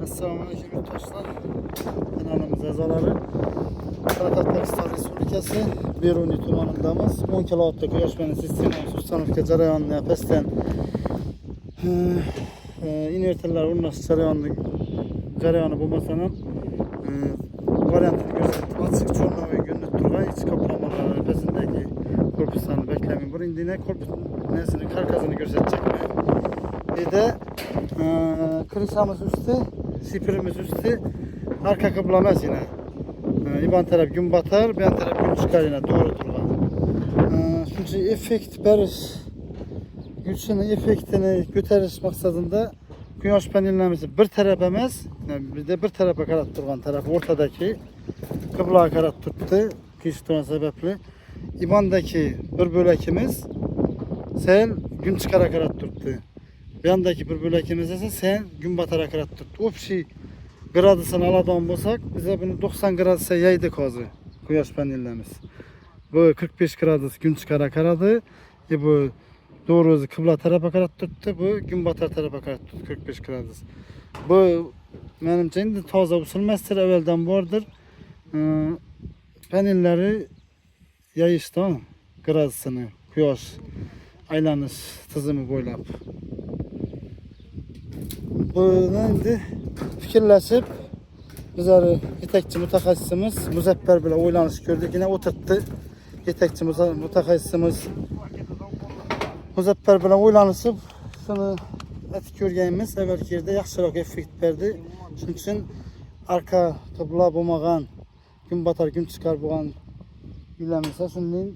Assalamualaikum dostlar. Kanalımız azaları. Pakistan Respublikası Beruni tumanındamız. 10 kilovatlık göçmeni sistemi sustanovka jarayonini yapasdan inverterler urnash jarayoni bo'lmasam variantini ko'rsatdim. Açık cho'rna va günlük turg'ay iç kaplamalar arasındaki korpuslarni beklemeyin. Bu indine korpus nesini karkasını göstereceğim. Bir de krişamız üstü, sipirimiz üstü, arka kıblamaz yine. İban taraf gün batar, bir taraf gün çıkar yine doğru durgan. Çünkü efekt beriş, güçünün efektini götürüş maksadında güneş panellerimizi bir taraf emez, bir de bir tarafa karat durgan taraf ortadaki kıbla karat tuttu, kişi sebeple. İbandaki bir bölekimiz sen gün çıkara karat tuttu. Bir yandaki bir bölekimiz ise sen gün batara karat tuttu. O şey gradısını aladan bulsak bize bunu 90 gradısa yaydık azı güneş panellerimiz. Bu 45 gradus gün çıkara karadı. Bu doğru kıbla tarafa karat tuttu. Bu gün batar tarafa karat tuttu 45 gradus. Bu benimce indi taze usulmezdir evvelden vardır. Panelleri yayıştı gradusunu güneş aylanış tızımı boylap. Bunu indi fikirleşip bizleri yetekçi mutaxassisimiz Muzaffer bilan o'ylanish ko'rdik, yine oturttu. Yetekçi mutaxassisimiz Muzaffer bilan o'ylanishib shuni aytib ko'rganimiz avvalgi yerda yaxshiroq effekt berdi. Shuning uchun arka qibla bo'lmagan, gün batar gün chiqar bo'lgan uylarimiz shundan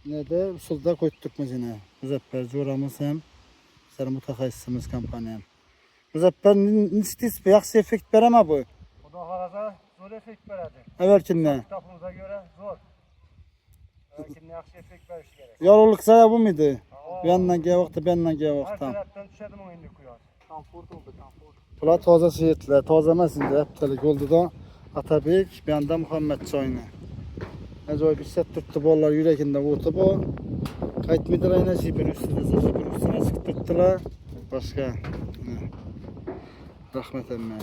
nede usulda qo'yibdik yine. Muzaffer jo'ramiz ham bizlar mutaxassisimiz kompaniyam. Muzaffer nistis bir yaxshi effekt berama bu. Xudo xolasa zo'r effekt beradi. Evvelkinden. Kitobimizga göre zo'r. Evvelkinden yaxshi effekt berishi kerak. Yorug'lik zaya bu muydu? Bir yandan gel vakti, bir yandan gel Har vakti. tarafdan tushadimi endi quyosh. Komfort oldu, komfort. Bular toza şehitler, toza emasindi. Heptalik oldu da Atabek, bir yandan Muhammed Çoyni. Acayip bir set tuttu bollar yüreğinde vurdu bu. Kayıtmıdır ayna jipin üstüne çıktırttılar. Başka. Rahmet emmeye.